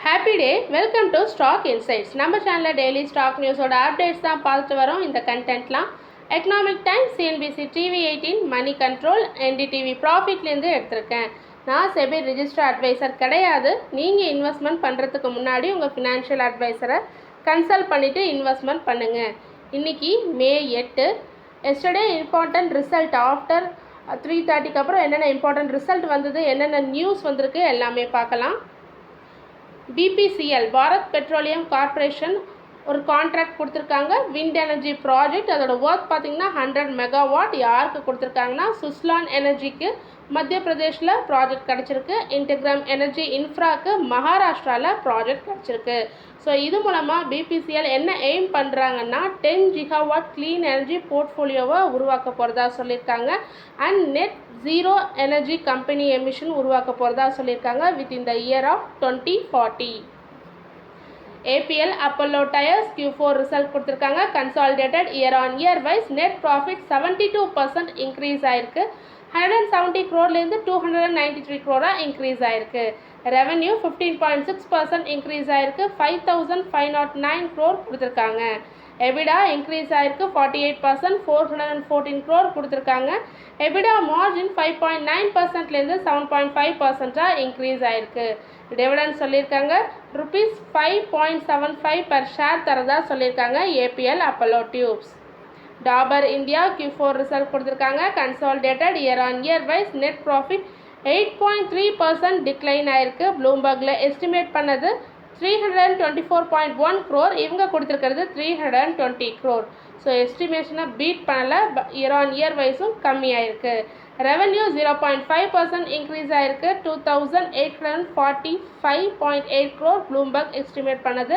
Happy day. Welcome to stock insights. நம்ம சேனலில் daily stock நியூஸோட updates தான் பார்த்துட்டு வரோம். இந்த கண்டென்ட்லாம் economic times, CNBC, TV18, money control, NDTV ப்ராஃபிட்லேருந்து எடுத்திருக்கேன். நான் செபி ரிஜிஸ்டர் அட்வைசர் கிடையாது. நீங்கள் இன்வெஸ்ட்மெண்ட் பண்ணுறதுக்கு முன்னாடி உங்கள் ஃபினான்ஷியல் அட்வைசரை கன்சல்ட் பண்ணிவிட்டு இன்வெஸ்ட்மெண்ட் பண்ணுங்கள். இன்றைக்கி May 8. Yesterday important result after 3:30க்கு அப்புறம் என்னென்ன இம்பார்ட்டன்ட் ரிசல்ட் வந்தது, என்னென்ன நியூஸ் வந்திருக்கு எல்லாமே பார்க்கலாம். BPCL பாரத் பெட்ரோலியம் கார்ப்பரேஷன் ஒரு கான்ட்ராக்ட் கொடுத்துருக்காங்க. Wind energy project. அதோட ஒர்க் பார்த்திங்கன்னா 100 மெகாவாட். யாருக்கு கொடுத்துருக்காங்கன்னா சுஸ்லான் எனர்ஜிக்கு மத்திய பிரதேஷில் ப்ராஜெக்ட் கிடச்சிருக்கு. இன்டெக்ரம் எனர்ஜி இன்ஃப்ராக்கு மகாராஷ்டிராவில் ப்ராஜெக்ட் கிடச்சிருக்கு. ஸோ இது மூலமாக BPCL என்ன எய்ம் பண்ணுறாங்கன்னா 10 GW க்ளீன் எனர்ஜி போர்ட்ஃபோலியோவை உருவாக்க போகிறதா சொல்லியிருக்காங்க. And net zero energy company emission உருவாக்க போகிறதா சொல்லியிருக்காங்க within the year of 2040. APL Apollo tyres Q4 result கொடுத்துருக்காங்க. Consolidated year on year wise net profit 72% increase ஆயிருக்கு. 170 crore-லேருந்து 293 crore இன்க்ரீஸ் ஆயிருக்கு. ரெவன்யூ 15.6% இன்க்ரீஸ் ஆயிருக்கு. 5,509 crore கொடுத்துருக்காங்க. EBITDA இன்க்ரீஸ் ஆயிருக்கு 48%, 414 crore கொடுத்துருக்காங்க. EBITDA மார்ஜின் 5.9%லேருந்து 7.5% இன்க்ரீஸ் ஆயிருக்கு. டிவிடெண்ட் சொல்லியிருக்காங்க ₹5.75 பர் ஷேர் தரதா சொல்லியிருக்காங்க APL Apollo tubes. Dabur India Q4 result கொடுத்துருக்காங்க. Consolidated year on year wise net profit 8.3% decline ஆயிருக்கு. ப்ளூம்பர்கில் எஸ்டிமேட் பண்ணது 324.1 crore, இவங்க கொடுத்துருக்கிறது 320 crore. ஸோ எஸ்டிமேஷனை பீட் பண்ணலை. இயர் ஆன் இயர் வைஸும் கம்மியாயிருக்கு. ரெவன்யூ 0.5% இன்க்ரீஸ் ஆயிருக்கு. 2,845.8 crore ப்ளூம்பர்க் எஸ்டிமேட் பண்ணது.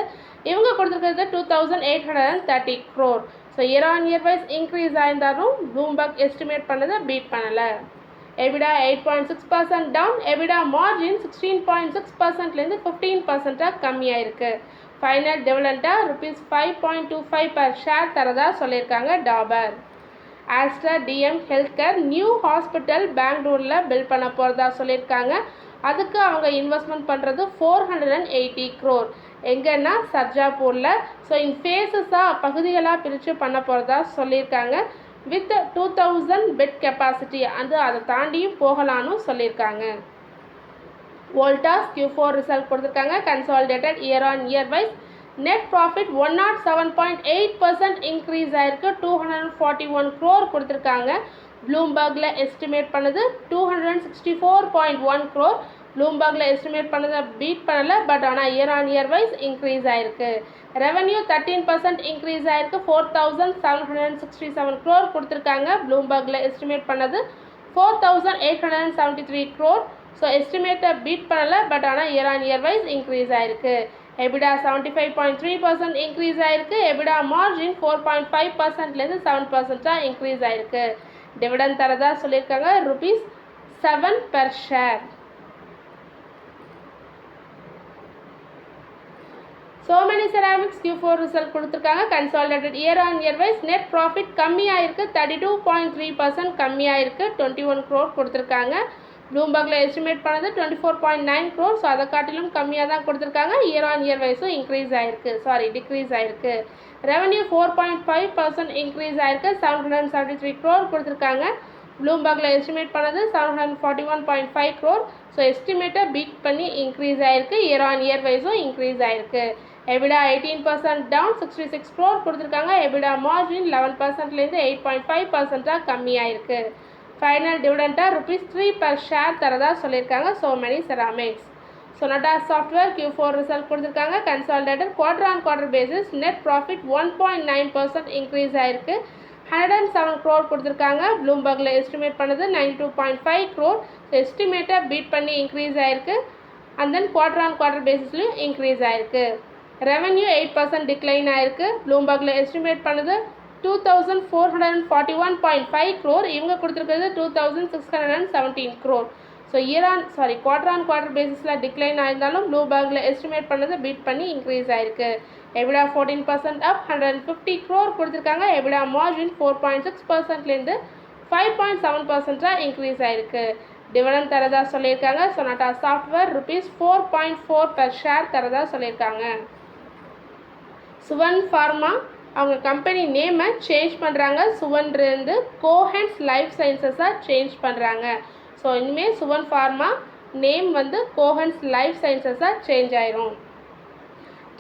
இவங்க கொடுத்துருக்கிறது 2,830 crore. So year on year wise increase ஆயிருந்தாலும் ப்ளூம்பர்க் எஸ்டிமேட் பண்ணதை பீட் பண்ணலை. EBITDA 8.6% down. EBITDA மார்ஜின் 16.6%லேருந்து 15% கம்மியாயிருக்கு. ஃபைனல் டிவிடெண்டாக ₹5.25 பர் ஷேர் தரதா சொல்லியிருக்காங்க Dabur. Aster DM health care new hospital பெங்களூரில் பில்ட் பண்ண போகிறதா சொல்லியிருக்காங்க. அதுக்கு அவங்க இன்வெஸ்ட்மெண்ட் பண்ணுறது 480 crore. எங்கன்னா சர்ஜாப்பூரில். ஸோ இந்த ஃபேஸஸாக பகுதிகளாக பிரித்து பண்ண போகிறதா சொல்லியிருக்காங்க. With 2000 bed capacity. அதை தாண்டியும் போகலான்னு சொல்லியிருக்காங்க. வோல்டாஸ் Q4 ரிசல்ட் கொடுத்துருக்காங்க. Consolidated year on year wise net profit 107.8% increase ஆயிருக்கு. 241 crore கொடுத்துருக்காங்க. ப்ளூம்பர்கில் எஸ்டிமேட் பண்ணது 264.1 crore. ப்ளூம்பர்கில் எஸ்டிமேட் பண்ணதை பீட் பண்ணலை. பட் ஆனால் year on year wise increase ஆயிருக்கு. ரெவன்யூ 13% இன்க்ரீஸ் ஆயிருக்கு. 4,767 crore கொடுத்துருக்காங்க. ப்ளூம்பர்கில் எஸ்டிமேட் பண்ணது 4,873 crore. ஸோ எஸ்டிமேட்டை பீட் பண்ணலை. பட் ஆனால் year on year wise increase ஆயிருக்கு. EBITDA 75.3% இன்க்ரீஸ் ஆயிருக்கு. EBITDA மார்ஜின் 4.5%லேருந்து 7% இன்க்ரீஸ் ஆயிருக்கு. டிவிடெண்ட் தரதா சொல்லியிருக்காங்க ₹7 per share. Somany ceramics Q4 result கொடுத்துருக்காங்க. Consolidated year on year wise net profit கம்மியாயிருக்கு. 32.3% கம்மியாயிருக்கு. 21 crore கொடுத்துருக்காங்க. ப்ளூம்பர்கில் எஸ்டிமேட் பண்ணது 24.9 crore. ஸோ அதை காட்டிலும் கம்மியாக தான் கொடுத்துருக்காங்க. இயர் ஆன் இயர் வைஸும் டிக்ரீஸ் ஆயிருக்கு. ரெவன்யூ 4.5% இன்க்ரீஸ் ஆயிருக்கு. 773 crore கொடுத்துருக்காங்க. ப்ளூம்பர்கில் எஸ்டிமேட் பண்ணது 741.5 crore. ஸோ எஸ்டிமேட்டை பீட் பண்ணி இன்க்ரீஸ் ஆயிருக்கு. இயர் ஆன் இயர் வைஸும் இன்க்ரீஸ் ஆயிருக்கு. EBITDA 18% down. 66 crore கொடுத்துருக்காங்க. EBITDA மார்ஜின் 11%லேருந்து 8.5% கம்மியாயிருக்கு. ஃபைனல் டிவிடெண்டாக ₹3 per ஷேர் தரதா சொல்லியிருக்காங்க Somany ceramics. Sonata software Q4 result கொடுத்துருக்காங்க. Consolidated quarter on quarter basis net profit 1.9% increase ஆயிருக்கு. 107 crore கொடுத்துருக்காங்க. ப்ளூம்பர்கில் எஸ்டிமேட் பண்ணது 92.5 crore. எஸ்டிமேட்டை பீட் பண்ணி இன்க்ரீஸ் ஆயிருக்கு. And then quarter on quarter பேசிஸ்லையும் இன்க்ரீஸ் ஆயிருக்கு. ரெவன்யூ 8% டிக்ளைன் ஆயிருக்கு. ப்ளூம்பர்கில் எஸ்டிமேட் பண்ணது 2,441.5 crore. இவங்க கொடுத்துருக்கிறது 2,617 crore. So quarter on quarter பேசிஸில் டிக்ளைன் ஆயிருந்தாலும் ப்ளூம்பர்கில் எஸ்டிமேட் பண்ணது பீட் பண்ணி இன்க்ரீஸ் ஆயிருக்கு. EBITDA 14% அப். 150 crore கொடுத்துருக்காங்க. EBITDA மார்ஜின் 4.6%லேருந்து 5.7% இன்க்ரீஸ் ஆயிருக்கு. டிவிடெண்ட் தரதா சொல்லியிருக்காங்க. சொனாட்டா சாஃப்ட்வேர் ₹4.4 per ஷேர் தரதா சொல்லியிருக்காங்க. சுவன் ஃபார்மா அவங்க கம்பெனி நேமை சேஞ்ச் பண்ணுறாங்க. சுவன்லேருந்து கோஹென்ஸ் லைஃப் சயின்சஸாக சேஞ்ச் பண்ணுறாங்க. ஸோ இனிமேல் சுவன் ஃபார்மா நேம் வந்து கோஹென்ஸ் லைஃப் சயின்சஸாக சேஞ்ச் ஆயிரும்.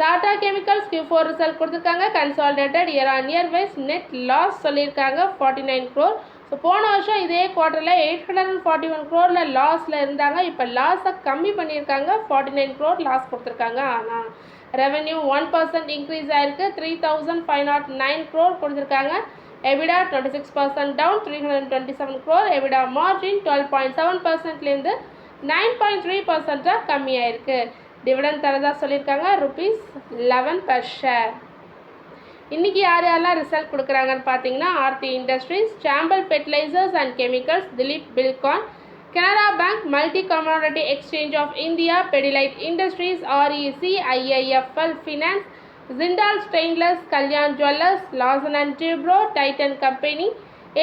டாடா கெமிக்கல்ஸ் Q4 ரிசல்ட் கொடுத்துருக்காங்க. Consolidated year on year wise net loss சொல்லியிருக்காங்க 49 crore. ஸோ போன வருஷம் இதே குவார்ட்டரில் 841 crore லாஸில் இருந்தாங்க. இப்போ லாஸை கம்மி பண்ணியிருக்காங்க. 49 crore லாஸ் கொடுத்துருக்காங்க. ஆனால் ரெவென்யூ 1% இன்க்ரீஸ் ஆயிருக்கு. 3509 crore கொடுத்துருக்காங்க. EBITDA 26% down 327 crore. EBITDA margin 12.7%லேருந்து 9.3% கம்மியாயிருக்கு. டிவிடெண்ட் தரதா சொல்லியிருக்காங்க ₹11 per ஷேர். இன்றைக்கி யாரெல்லாம் ரிசல்ட் கொடுக்குறாங்கன்னு பார்த்தீங்கன்னா Aarti industries, Chambal fertilisers and chemicals, Dilip Buildcon, Canara bank, multi commodity exchange of India, Pidilite industries, REC, IIFL finance, Jindal stainless, Kalyan jewellers, Larsen and Toubro, Titan company,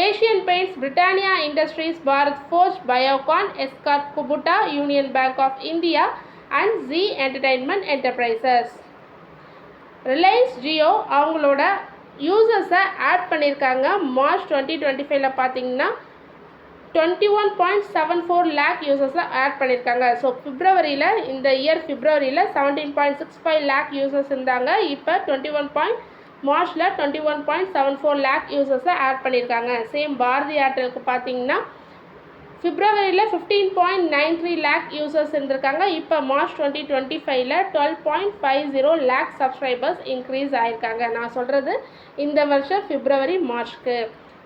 Asian paints, Britannia industries, Bharat forge, Biocon, Escort Kubota, union bank of India and Zee entertainment enterprises. Reliance Jio அவங்களோட யூசர்ஸை add பண்ணியிருக்காங்க. March 2025 பார்த்தீங்கன்னா 21.74 lakh யூசர்ஸை add பண்ணியிருக்காங்க. So பிப்ரவரியில் இந்த year பிப்ரவரியில் 17.65 lakh users இருந்தாங்க. இப்போ மார்ச்சில் 21.74 lakh யூசர்ஸை ஆட் பண்ணியிருக்காங்க. சேம் பாரதி ஏர்டெலுக்கு பார்த்தீங்கன்னா பிப்ரவரியில் 15.93 lakh யூசர்ஸ் இருந்திருக்காங்க. இப்போ மார்ச் 2025 12.50 lakh சப்ஸ்கிரைபர்ஸ் இன்க்ரீஸ் ஆகிருக்காங்க. நான் சொல்கிறது இந்த வருஷம் பிப்ரவரி மார்ச்க்கு.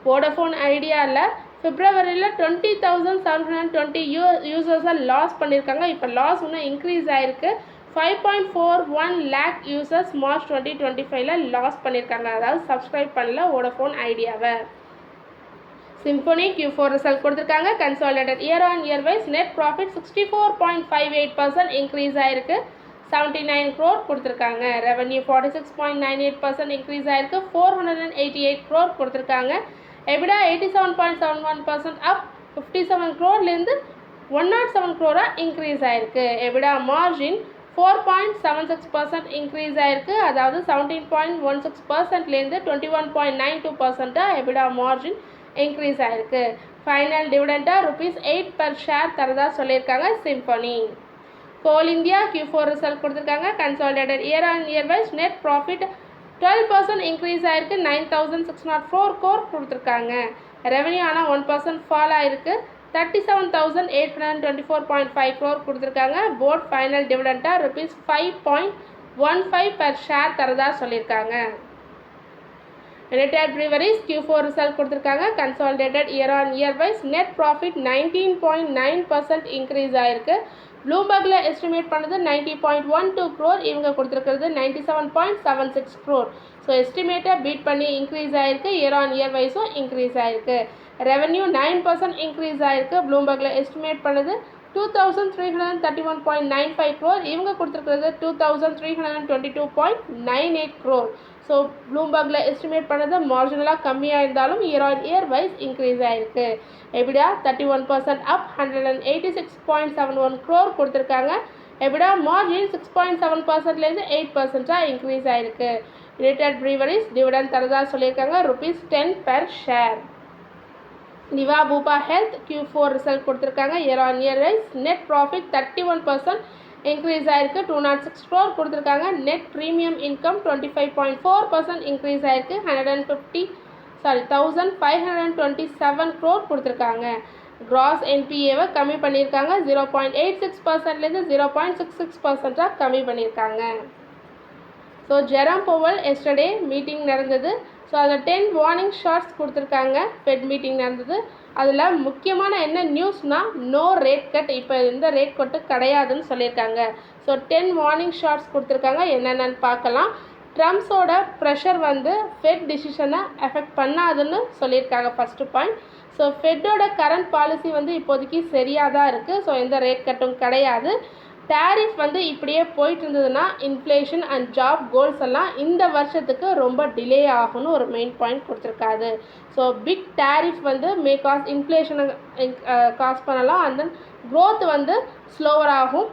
வோடஃபோன் ஐடியாவில் பிப்ரவரியில் 20,720 யூசர்ஸை லாஸ் பண்ணியிருக்காங்க. இப்போ லாஸ் இன்னும் இன்க்ரீஸ் ஆகிருக்கு. 5.41 lakh யூசர்ஸ் மார்ச் 2025 லாஸ் பண்ணியிருக்காங்க. அதாவது சப்ஸ்கிரைப் பண்ணல வோடஃபோன் ஐடியாவை. சிம்போனி Q4 ரிசல்ட் கொடுத்துருக்காங்க. Consolidated year on year wise net profit 64.58% increase ஆகிருக்கு. 79 crore கொடுத்துருக்காங்க. ரெவன்யூ 46.98% இன்க்ரீஸ் ஆகிருக்கு. 488 crore கொடுத்துருக்காங்க. EBITDA 87.71% up 57 crore 107 crore increase ஆகிருக்கு. எபிடா மார்ஜின் 4.76% இன்க்ரீஸ் ஆகிருக்கு. அதாவது 17.16% 21.92% எபிடா மார்ஜின் இன்க்ரீஸ் ஆகிருக்கு. ஃபைனல் டிவிடெண்டாக ₹8 per ஷேர் தரதா சொல்லியிருக்காங்க Symphony. Coal India Q4 result கொடுத்துருக்காங்க. Consolidated year on year wise net profit 12% increase ஆகிருக்கு. 9,604 crore கொடுத்துருக்காங்க. ரெவன்யூ ஆனால் 1% ஃபால் ஆகிருக்கு. 37,824.5 crore கொடுத்துருக்காங்க. போர்ட் ஃபைனல் டிவிடெண்டாக ₹5.15 per ஷேர் தரதா சொல்லியிருக்காங்க. யுனைடெட் ப்ரீவரிஸ் Q4 ரிசல்ட் கொடுத்துருக்காங்க. Consolidated year on year wise net profit 19.9% increase ஆகிருக்கு. ப்ளூம்பர்கில் எஸ்டிமேட் பண்ணது 90.12 crore, இவங்க கொடுத்துருக்கிறது 97.76 crore. ஸோ எஸ்டிமேட்டை பீட் பண்ணி இன்க்ரீஸ் ஆகிருக்கு. இயர் ஆன் இயர் வைஸும் இன்க்ரீஸ் ஆகிருக்கு. ரெவன்யூ 9% இன்க்ரீஸ் ஆகிருக்கு. ப்ளூம்பர்கில் எஸ்டிமேட் பண்ணது 2,331.95 crore, இவங்க கொடுத்துருக்கிறது 2,322.98 crore. ஸோ ப்ளூம்பர்கில் எஸ்டிமேட் பண்ணது மார்ஜினலாக கம்மியாக இருந்தாலும் year on year wise increase ஆகிருக்கு. எபிடா 31% அப் 186.71 crore கொடுத்துருக்காங்க. எபிடா மார்ஜின் 6.7%லேருந்து 8% இன்க்ரீஸ் ஆகிருக்கு. யுனைடெட் ப்ரீவரிஸ் டிவிடெண்ட் தரதா சொல்லியிருக்காங்க ₹10 per share. Niva Bupa health Q4 result கொடுத்துருக்காங்க. Year on year wise net profit 31% increase ஆகிருக்கு. 206 crore கொடுத்துருக்காங்க. நெட் ப்ரீமியம் இன்கம் 25.4% இன்க்ரீஸ் ஆகிருக்கு. 1,527 crore கொடுத்துருக்காங்க. கிராஸ் என்பிஏவை கம்மி பண்ணியிருக்காங்க. 0.86%லேருந்து 0.66% கம்மி பண்ணியிருக்காங்க. So Jerome Powell yesterday meeting நடந்தது. ஸோ அதில் 10 வார்னிங் ஷார்ட்ஸ் கொடுத்துருக்காங்க. ஃபெட் மீட்டிங் நடந்தது. அதில் முக்கியமான என்ன நியூஸ்னால் நோ ரேட் கட், இப்போ எந்த ரேட் கட்டு கிடையாதுன்னு சொல்லியிருக்காங்க. ஸோ 10 வார்னிங் ஷார்ட்ஸ் கொடுத்துருக்காங்க. என்னென்னு பார்க்கலாம். ட்ரம்ப்ஸோட ப்ரெஷர் வந்து ஃபெட் டிசிஷனை எஃபெக்ட் பண்ணாதுன்னு சொல்லியிருக்காங்க ஃபஸ்ட்டு பாயிண்ட். ஸோ ஃபெட்டோட கரண்ட் பாலிசி வந்து இப்போதைக்கு சரியாக தான் இருக்குது. ஸோ எந்த ரேட் கட்டும் கிடையாது. டேரிஃப் வந்து இப்படியே போயிட்டு இருந்ததுன்னா இன்ஃப்ளேஷன் அண்ட் ஜாப் கோல்ஸ் எல்லாம் இந்த வருஷத்துக்கு ரொம்ப டிலே ஆகும்னு ஒரு மெயின் பாயிண்ட் கொடுத்துருக்காது. ஸோ பிக் டேரிஃப் வந்து மே காஸ் இன்ஃப்ளேஷனை காஸ் பண்ணலாம். அண்ட் தென் க்ரோத் வந்து ஸ்லோவர் ஆகும்,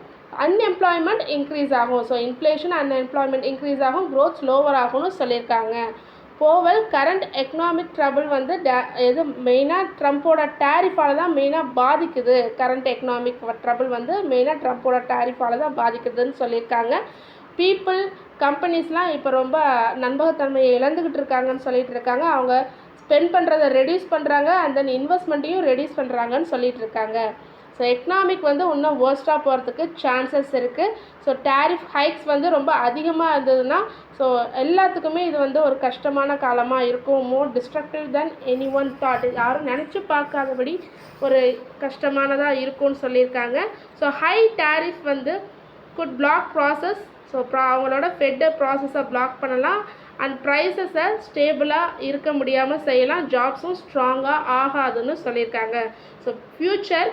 அன்எம்ப்ளாய்மெண்ட் இன்க்ரீஸ் ஆகும். ஸோ இன்ஃப்ளேஷன் அன்எம்ப்ளாய்மெண்ட் இன்க்ரீஸ் ஆகும், க்ரோத் ஸ்லோவர் ஆகும்னு சொல்லியிருக்காங்க. போவல் கரண்ட் எக்கனாமிக் ட்ரபிள் வந்து எது மெயினாக ட்ரம்ப்போட டேரிஃபால் தான் மெயினாக பாதிக்குது. கரண்ட் எக்கனாமிக் ட்ரபிள் வந்து மெயினாக ட்ரம்ப்போட டேரிஃபால் தான் பாதிக்குதுன்னு சொல்லியிருக்காங்க. பீப்புள் கம்பெனிஸ்லாம் இப்போ ரொம்ப நம்பகத்தன்மையை இழந்துக்கிட்டு இருக்காங்கன்னு சொல்லிட்டு இருக்காங்க. அவங்க ஸ்பெண்ட் பண்ணுறதை ரெடியூஸ் பண்ணுறாங்க, அண்ட் தென் இன்வெஸ்ட்மெண்ட்டையும் ரெடியூஸ் பண்ணுறாங்கன்னு சொல்லிட்டு இருக்காங்க. ஸோ எக்கனாமிக் வந்து இன்னும் வேர்ஸ்ட்டாக போகிறதுக்கு சான்சஸ் இருக்குது. ஸோ டேரிஃப் ஹைக்ஸ் வந்து ரொம்ப அதிகமாக இருந்ததுன்னா ஸோ எல்லாத்துக்குமே இது வந்து ஒரு கஷ்டமான காலமாக இருக்கும். மோர் டிஸ்ட்ரக்டிவ் தென் எனி ஒன் தாட், யாரும் நினச்சி பார்க்காதபடி ஒரு கஷ்டமானதாக இருக்கும்னு சொல்லியிருக்காங்க. ஸோ ஹை டேரிஃப் வந்து குட் பிளாக் ப்ராசஸ், ஸோ அவங்களோட ஃபெட் ப்ராசஸை பிளாக் பண்ணலாம், அண்ட் ப்ரைஸஸை ஸ்டேபிளாக இருக்க முடியாமல் செய்யலாம், ஜாப்ஸும் ஸ்ட்ராங்காக ஆகாதுன்னு சொல்லியிருக்காங்க. ஸோ ஃப்யூச்சர்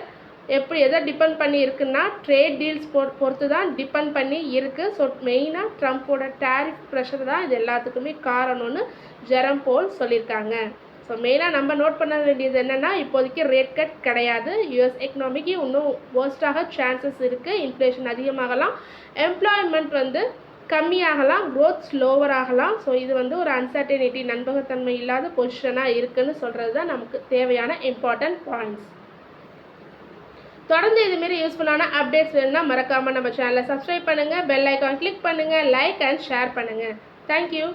எப்படி எதை டிபெண்ட் பண்ணி இருக்குன்னா ட்ரேட் டீல்ஸ் பொறுத்து தான் டிபெண்ட் பண்ணி இருக்குது. ஸோ மெயினாக ட்ரம்ப்போட டேரிஃப் ப்ரெஷர் தான் இது எல்லாத்துக்குமே காரணம்னு ஜெரம் போல் சொல்லியிருக்காங்க. ஸோ மெயினாக நம்ம நோட் பண்ண வேண்டியது என்னென்னா இப்போதைக்கு ரேட் கட் கிடையாது. யூஎஸ் எக்கனாமிக்கு இன்னும் வேர்ஸ்ட்டாக சான்சஸ் இருக்குது. இன்ஃப்ளேஷன் அதிகமாகலாம், எம்ப்ளாய்மெண்ட் வந்து கம்மியாகலாம், க்ரோத் ஸ்லோவர் ஆகலாம். ஸோ இது வந்து ஒரு அன்சர்டனிட்டி, நம்பகத்தன்மை இல்லாத பொசிஷனாக இருக்குதுன்னு சொல்கிறது தான் நமக்கு தேவையான இம்பார்ட்டன்ட் பாயிண்ட்ஸ். தொடர்ந்து இதுமாரி யூஸ்ஃபுல்லான அப்டேட்ஸ் வேணும்னா மறக்காமல் நம்ம சேனலை சப்ஸ்கிரைப் பண்ணுங்கள், பெல் ஐக்கான் கிளிக் பண்ணுங்கள், லைக் அண்ட் ஷேர் பண்ணுங்கள். தேங்க்யூ.